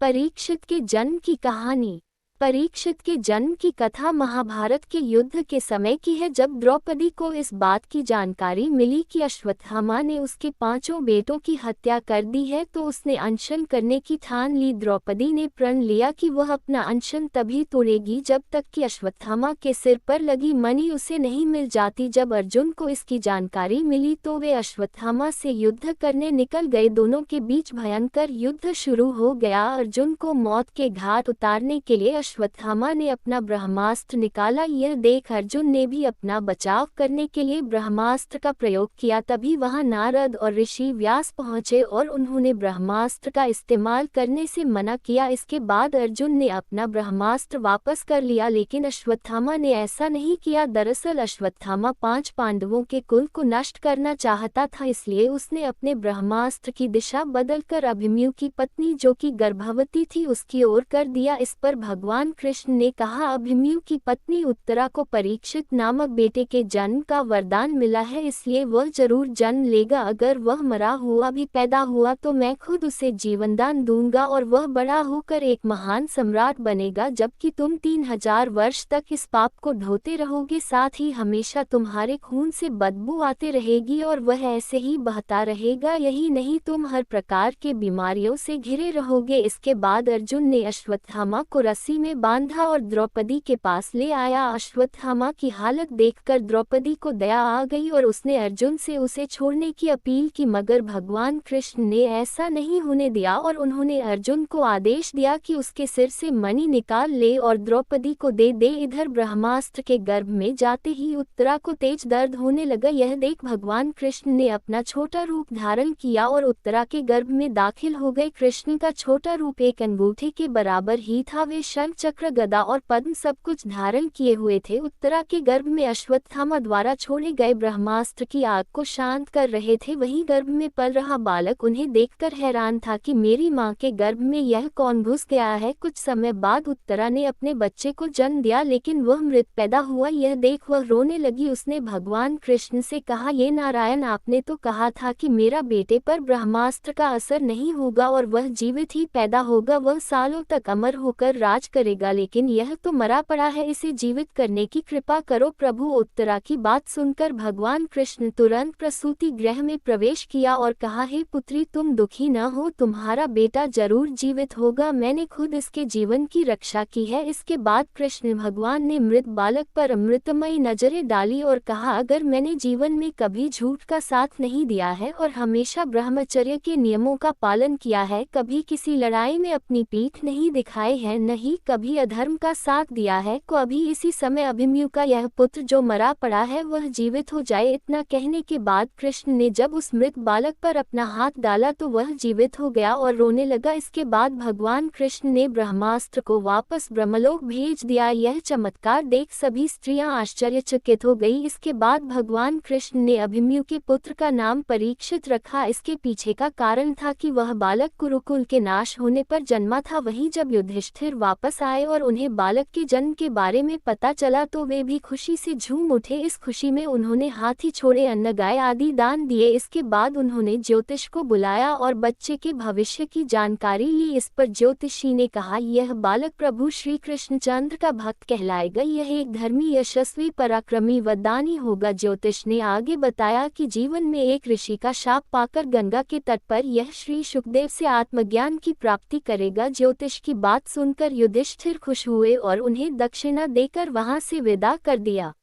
परीक्षित के जन्म की कहानी। परीक्षित के जन्म की कथा महाभारत के युद्ध के समय की है, जब द्रौपदी को इस बात की जानकारी मिली कि अश्वत्थामा ने उसके 5 बेटों की हत्या कर दी है, तो उसने अनशन करने की ठान ली। द्रौपदी ने प्रण लिया कि वह अपना अनशन तभी तोड़ेगी जब तक कि अश्वत्थामा के सिर पर लगी मणि उसे नहीं मिल जाती। जब अर्जुन को इसकी जानकारी मिली तो वे अश्वत्थामा से युद्ध करने निकल गए। दोनों के बीच भयंकर युद्ध शुरू हो गया। अर्जुन को मौत के घाट उतारने के लिए अश्वत्थामा ने अपना ब्रह्मास्त्र निकाला। यह देख अर्जुन ने भी अपना बचाव करने के लिए ब्रह्मास्त्र का प्रयोग किया। तभी वहां नारद और ऋषि व्यास पहुंचे और उन्होंने ब्रह्मास्त्र का इस्तेमाल करने से मना किया। इसके बाद अर्जुन ने अपना ब्रह्मास्त्र वापस कर लिया, लेकिन अश्वत्थामा ने ऐसा नहीं किया। दरअसल अश्वत्थामा 5 पांडवों के कुल को नष्ट करना चाहता था, इसलिए उसने अपने ब्रह्मास्त्र की दिशा बदलकर अभिमन्यु की पत्नी, जो कि गर्भवती थी, उसकी ओर कर दिया। इस पर भगवान कृष्ण ने कहा, अभिमन्यु की पत्नी उत्तरा को परीक्षित नामक बेटे के जन्म का वरदान मिला है, इसलिए वह जरूर जन्म लेगा। अगर वह मरा हुआ भी पैदा हुआ तो मैं खुद उसे जीवनदान दूंगा और वह बड़ा होकर एक महान सम्राट बनेगा, जबकि तुम 3000 वर्ष तक इस पाप को ढोते रहोगे। साथ ही हमेशा तुम्हारे खून से बदबू आते रहेगी और वह ऐसे ही बहता रहेगा। यही नहीं, तुम हर प्रकार के बीमारियों से घिरे रहोगे। इसके बाद अर्जुन ने अश्वत्थामा को रस्सी में बांधा और द्रौपदी के पास ले आया। अश्वत्थामा की हालत देखकर द्रौपदी को दया आ गई और उसने अर्जुन से उसे छोड़ने की अपील की, मगर भगवान कृष्ण ने ऐसा नहीं होने दिया और उन्होंने अर्जुन को आदेश दिया कि उसके सिर से मणि निकाल ले और द्रौपदी को दे दे। इधर ब्रह्मास्त्र के गर्भ में जाते ही उत्तरा को तेज दर्द होने लगा। यह देख भगवान कृष्ण ने अपना छोटा रूप धारण किया और उत्तरा के गर्भ में दाखिल हो गए। कृष्ण का छोटा रूप एक अंगूठे के बराबर ही था। वे शंख, चक्र, गदा और पद्म सब कुछ धारण किए हुए थे। उत्तरा के गर्भ में अश्वत्थामा द्वारा छोड़े गए ब्रह्मास्त्र की आग को शांत कर रहे थे। वहीं गर्भ में पल रहा बालक उन्हें देखकर हैरान था कि मेरी मां के गर्भ में यह कौन घुस गया है। कुछ समय बाद उत्तरा ने अपने बच्चे को जन्म दिया, लेकिन वह मृत पैदा हुआ। यह देख वह रोने लगी। उसने भगवान कृष्ण से कहा, ये नारायण, आपने तो कहा था कि मेरा बेटे पर ब्रह्मास्त्र का असर नहीं होगा और वह जीवित ही पैदा होगा, वह सालों तक अमर होकर राज करेगा, लेकिन यह तो मरा पड़ा है, इसे जीवित करने की कृपा करो प्रभु। उत्तरा की बात सुनकर भगवान कृष्ण तुरंत प्रसूति गृह में प्रवेश किया और कहा, हे पुत्री, तुम दुखी न हो, तुम्हारा बेटा जरूर जीवित होगा, मैंने खुद इसके जीवन की रक्षा की है। इसके बाद कृष्ण भगवान ने मृत बालक पर अमृतमयी नजरें डाली और कहा, अगर मैंने जीवन में कभी झूठ का साथ नहीं दिया है और हमेशा ब्रह्मचर्य के नियमों का पालन किया है, कभी किसी लड़ाई में अपनी पीठ नहीं दिखाई है, नहीं कभी अधर्म का साथ दिया है, को अभी इसी समय अभिमन्यु का यह पुत्र जो मरा पड़ा है वह जीवित हो जाए। इतना कहने के बाद कृष्ण ने जब उस मृत बालक पर अपना हाथ डाला तो वह जीवित हो गया और रोने लगा। इसके बाद भगवान कृष्ण ने ब्रह्मास्त्र को वापस ब्रह्मलोक भेज दिया। यह चमत्कार देख सभी स्त्रियां आश्चर्यचकित हो गई। इसके बाद भगवान कृष्ण ने अभिमन्यु के पुत्र का नाम परीक्षित रखा। इसके पीछे का कारण था कि वह बालक कुरुकुल के नाश होने पर जन्मा था। वहीं जब युधिष्ठिर वापस आए और उन्हें बालक के जन्म के बारे में पता चला तो वे भी खुशी से झूम उठे। इस खुशी में उन्होंने हाथी, छोड़े, अन्न, गाय आदि दान दिए। इसके बाद उन्होंने ज्योतिष को बुलाया और बच्चे के भविष्य की जानकारी ली। इस पर ज्योतिषी ने कहा, यह बालक प्रभु श्री कृष्णचंद्र का भक्त कहलाएगा, यह एक धर्मी, यशस्वी, पराक्रमी व दानी होगा। ज्योतिष ने आगे बताया कि जीवन में एक ऋषि का शाप पाकर गंगा के तट पर यह श्री शुकदेव से आत्मज्ञान की प्राप्ति करेगा। ज्योतिष की बात सुनकर युधिष्ठिर खुश हुए और उन्हें दक्षिणा देकर वहां से विदा कर दिया।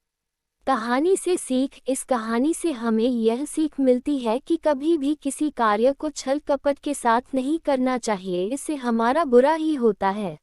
कहानी से सीख। इस कहानी से हमें यह सीख मिलती है कि कभी भी किसी कार्य को छल कपट के साथ नहीं करना चाहिए, इससे हमारा बुरा ही होता है।